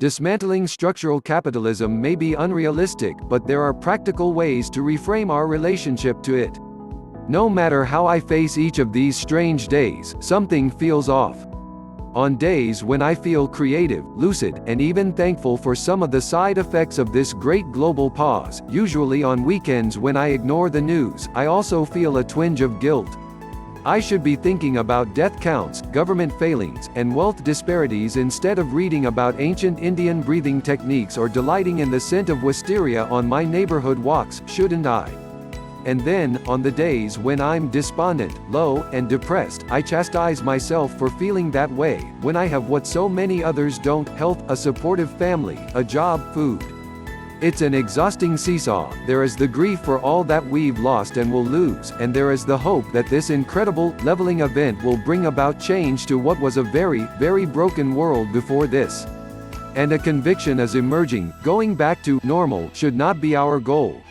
Dismantling structural capitalism may be unrealistic, but there are practical ways to reframe our relationship to it. No matter how I face each of these strange days, something feels off. On days when I feel creative, lucid, and even thankful for some of the side effects of this great global pause, usually on weekends when I ignore the news, I also feel a twinge of guilt. I should be thinking about death counts, government failings, and wealth disparities instead of reading about ancient Indian breathing techniques or delighting in the scent of wisteria on my neighborhood walks, shouldn't I? And then, on the days when I'm despondent, low, and depressed, I chastise myself for feeling that way, when I have what so many others don't: health, a supportive family, a job, food. It's an exhausting seesaw. There is the grief for all that we've lost and will lose, and there is the hope that this incredible, leveling event will bring about change to what was a very, very broken world before this. And a conviction is emerging: going back to normal should not be our goal.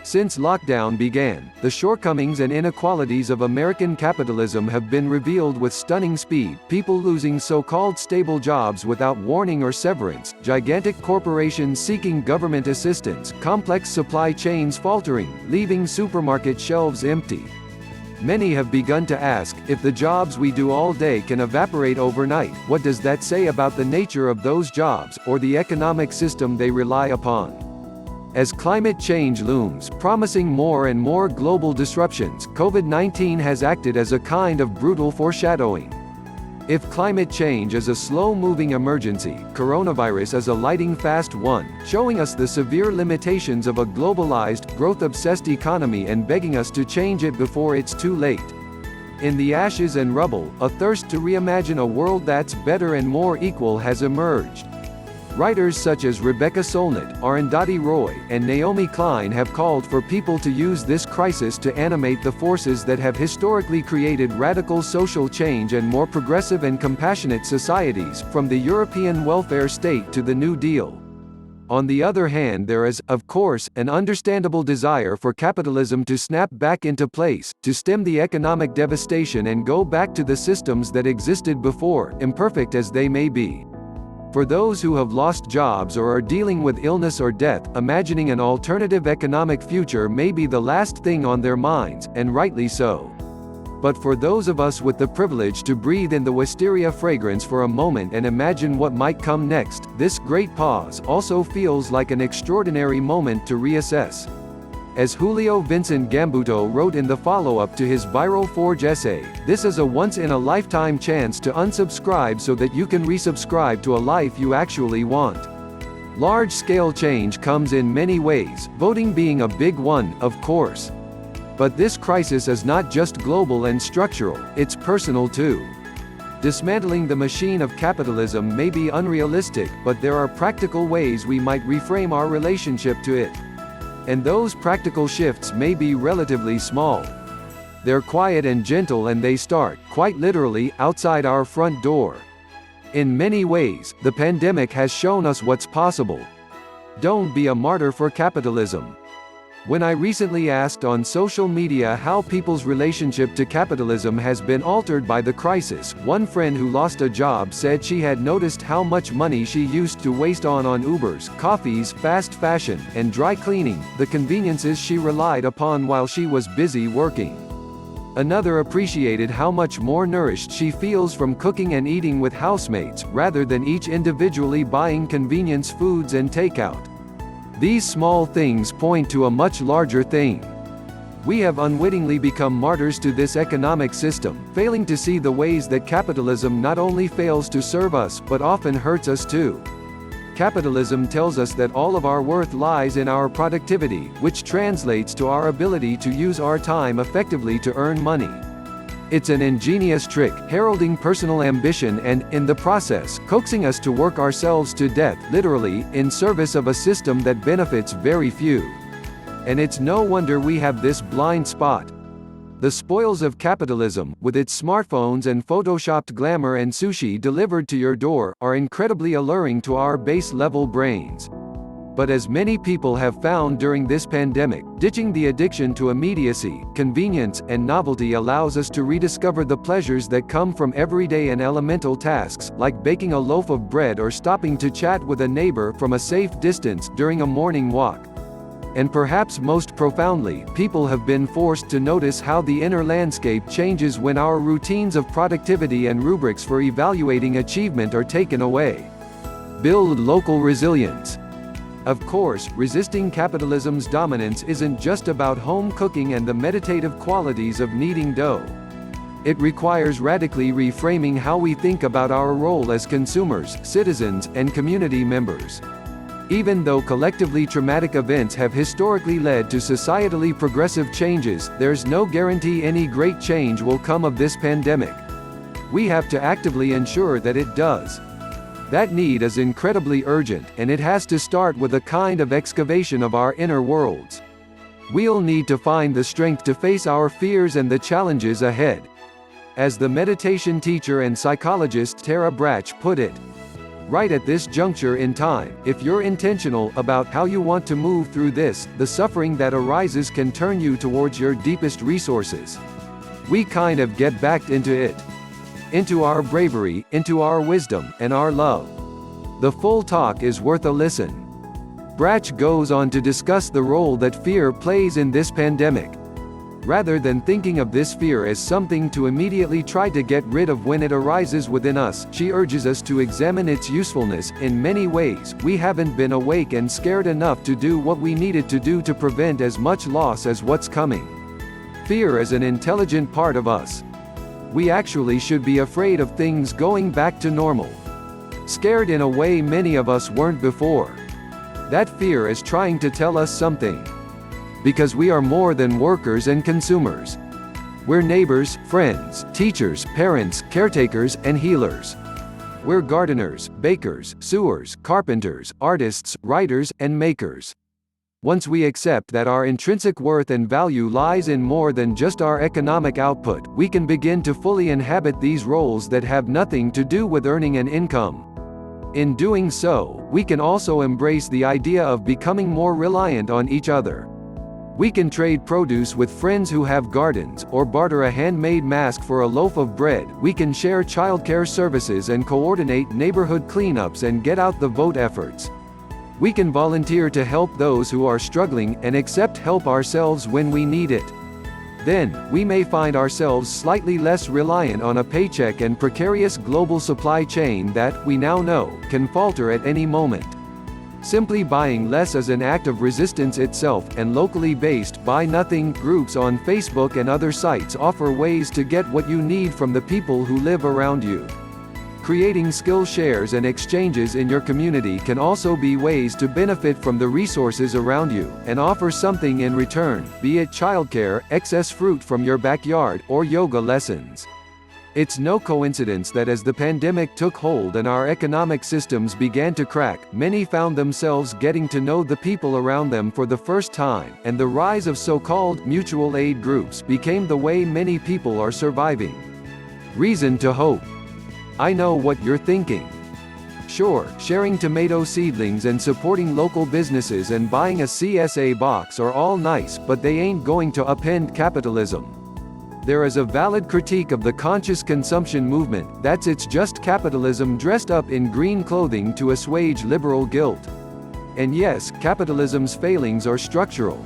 Since lockdown began, the shortcomings and inequalities of American capitalism have been revealed with stunning speed: people losing so-called stable jobs without warning or severance, gigantic corporations seeking government assistance, complex supply chains faltering, leaving supermarket shelves empty. Many have begun to ask, if the jobs we do all day can evaporate overnight, what does that say about the nature of those jobs, or the economic system they rely upon? As climate change looms, promising more and more global disruptions, COVID-19 has acted as a kind of brutal foreshadowing. If climate change is a slow-moving emergency, coronavirus is a lightning-fast one, showing us the severe limitations of a globalized, growth-obsessed economy and begging us to change it before it's too late. In the ashes and rubble, a thirst to reimagine a world that's better and more equal has emerged. Writers such as Rebecca Solnit, Arundhati Roy, and Naomi Klein have called for people to use this crisis to animate the forces that have historically created radical social change and more progressive and compassionate societies, from the European welfare state to the New Deal. On the other hand, there is, of course, an understandable desire for capitalism to snap back into place, to stem the economic devastation and go back to the systems that existed before, imperfect as they may be. For those who have lost jobs or are dealing with illness or death, imagining an alternative economic future may be the last thing on their minds, and rightly so. But for those of us with the privilege to breathe in the wisteria fragrance for a moment and imagine what might come next, this great pause also feels like an extraordinary moment to reassess. As Julio Vincent Gambuto wrote in the follow-up to his viral Forge essay, this is a once-in-a-lifetime chance to unsubscribe so that you can resubscribe to a life you actually want. Large-scale change comes in many ways, voting being a big one, of course. But this crisis is not just global and structural, it's personal too. Dismantling the machine of capitalism may be unrealistic, but there are practical ways we might reframe our relationship to it. And those practical shifts may be relatively small. They're quiet and gentle, and they start, quite literally, outside our front door. In many ways, the pandemic has shown us what's possible. Don't be a martyr for capitalism. When I recently asked on social media how people's relationship to capitalism has been altered by the crisis, one friend who lost a job said she had noticed how much money she used to waste on Ubers, coffees, fast fashion, and dry cleaning, the conveniences she relied upon while she was busy working. Another appreciated how much more nourished she feels from cooking and eating with housemates, rather than each individually buying convenience foods and takeout. These small things point to a much larger thing. We have unwittingly become martyrs to this economic system, failing to see the ways that capitalism not only fails to serve us, but often hurts us too. Capitalism tells us that all of our worth lies in our productivity, which translates to our ability to use our time effectively to earn money. It's an ingenious trick, heralding personal ambition and, in the process, coaxing us to work ourselves to death, literally, in service of a system that benefits very few. And it's no wonder we have this blind spot. The spoils of capitalism, with its smartphones and photoshopped glamour and sushi delivered to your door, are incredibly alluring to our base-level brains. But as many people have found during this pandemic, ditching the addiction to immediacy, convenience, and novelty allows us to rediscover the pleasures that come from everyday and elemental tasks, like baking a loaf of bread or stopping to chat with a neighbor from a safe distance during a morning walk. And perhaps most profoundly, people have been forced to notice how the inner landscape changes when our routines of productivity and rubrics for evaluating achievement are taken away. Build local resilience. Of course, resisting capitalism's dominance isn't just about home cooking and the meditative qualities of kneading dough. It requires radically reframing how we think about our role as consumers, citizens, and community members. Even though collectively traumatic events have historically led to societally progressive changes, there's no guarantee any great change will come of this pandemic. We have to actively ensure that it does. That need is incredibly urgent, and it has to start with a kind of excavation of our inner worlds. We'll need to find the strength to face our fears and the challenges ahead. As the meditation teacher and psychologist Tara Brach put it, right at this juncture in time, if you're intentional about how you want to move through this, the suffering that arises can turn you towards your deepest resources. We kind of get back into it. Into our bravery, into our wisdom, and our love. The full talk is worth a listen. Brach goes on to discuss the role that fear plays in this pandemic. Rather than thinking of this fear as something to immediately try to get rid of when it arises within us, she urges us to examine its usefulness. In many ways, we haven't been awake and scared enough to do what we needed to do to prevent as much loss as what's coming. Fear is an intelligent part of us. We actually should be afraid of things going back to normal. Scared in a way many of us weren't before. That fear is trying to tell us something. Because we are more than workers and consumers. We're neighbors, friends, teachers, parents, caretakers, and healers. We're gardeners, bakers, sewers, carpenters, artists, writers, and makers. Once we accept that our intrinsic worth and value lies in more than just our economic output, we can begin to fully inhabit these roles that have nothing to do with earning an income. In doing so, we can also embrace the idea of becoming more reliant on each other. We can trade produce with friends who have gardens, or barter a handmade mask for a loaf of bread. We can share childcare services and coordinate neighborhood cleanups and get out the vote efforts. We can volunteer to help those who are struggling and accept help ourselves when we need it. Then, we may find ourselves slightly less reliant on a paycheck and precarious global supply chain that, we now know, can falter at any moment. Simply buying less is an act of resistance itself, and locally based Buy Nothing groups on Facebook and other sites offer ways to get what you need from the people who live around you. Creating skill shares and exchanges in your community can also be ways to benefit from the resources around you, and offer something in return, be it childcare, excess fruit from your backyard, or yoga lessons. It's no coincidence that as the pandemic took hold and our economic systems began to crack, many found themselves getting to know the people around them for the first time, and the rise of so-called mutual aid groups became the way many people are surviving. Reason to hope. I know what you're thinking. Sure, sharing tomato seedlings and supporting local businesses and buying a CSA box are all nice, but they ain't going to upend capitalism. There is a valid critique of the conscious consumption movement, it's just capitalism dressed up in green clothing to assuage liberal guilt. And yes, capitalism's failings are structural.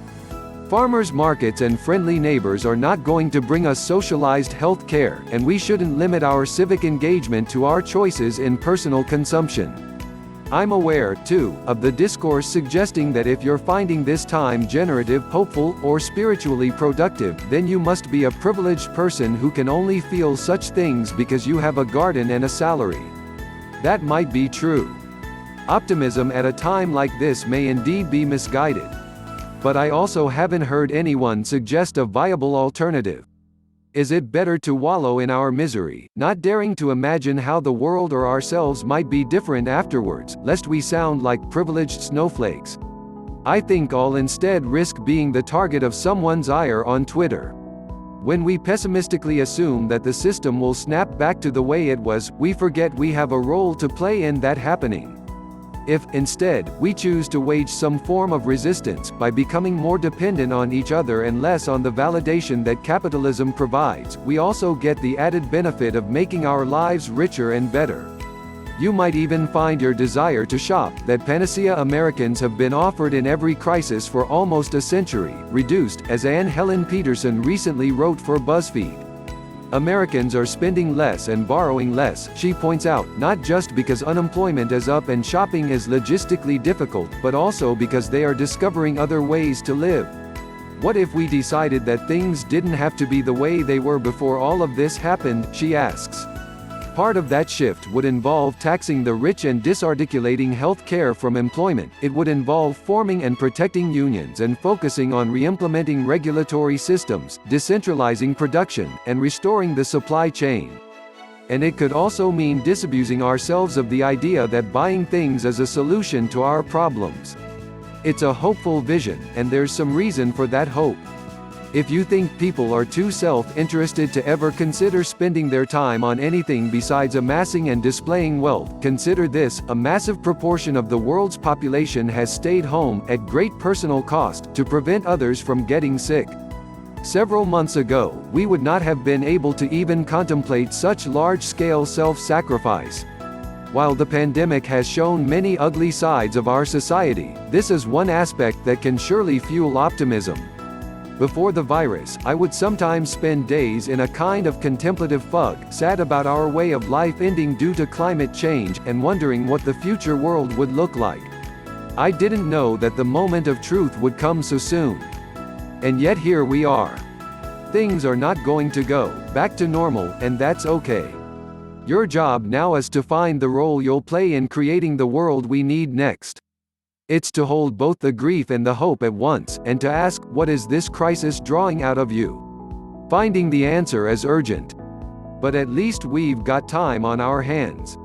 Farmers markets and friendly neighbors are not going to bring us socialized health care, and we shouldn't limit our civic engagement to our choices in personal consumption. I'm aware, too, of the discourse suggesting that if you're finding this time generative, hopeful, or spiritually productive, then you must be a privileged person who can only feel such things because you have a garden and a salary. That might be true. Optimism at a time like this may indeed be misguided. But I also haven't heard anyone suggest a viable alternative. Is it better to wallow in our misery, not daring to imagine how the world or ourselves might be different afterwards, lest we sound like privileged snowflakes? I think I'll instead risk being the target of someone's ire on Twitter. When we pessimistically assume that the system will snap back to the way it was, we forget we have a role to play in that happening. If, instead, we choose to wage some form of resistance, by becoming more dependent on each other and less on the validation that capitalism provides, we also get the added benefit of making our lives richer and better. You might even find your desire to shop, that panacea Americans have been offered in every crisis for almost a century, reduced, as Anne Helen Peterson recently wrote for BuzzFeed. Americans are spending less and borrowing less, she points out, not just because unemployment is up and shopping is logistically difficult, but also because they are discovering other ways to live. What if we decided that things didn't have to be the way they were before all of this happened, she asks. Part of that shift would involve taxing the rich and disarticulating health care from employment. It would involve forming and protecting unions and focusing on re-implementing regulatory systems, decentralizing production, and restoring the supply chain. And it could also mean disabusing ourselves of the idea that buying things is a solution to our problems. It's a hopeful vision, and there's some reason for that hope. If you think people are too self-interested to ever consider spending their time on anything besides amassing and displaying wealth, consider this: a massive proportion of the world's population has stayed home, at great personal cost, to prevent others from getting sick. Several months ago, we would not have been able to even contemplate such large-scale self-sacrifice. While the pandemic has shown many ugly sides of our society, this is one aspect that can surely fuel optimism. Before the virus, I would sometimes spend days in a kind of contemplative fog, sad about our way of life ending due to climate change, and wondering what the future world would look like. I didn't know that the moment of truth would come so soon. And yet here we are. Things are not going to go back to normal, and that's okay. Your job now is to find the role you'll play in creating the world we need next. It's to hold both the grief and the hope at once, and to ask, what is this crisis drawing out of you? Finding the answer is urgent. But at least we've got time on our hands.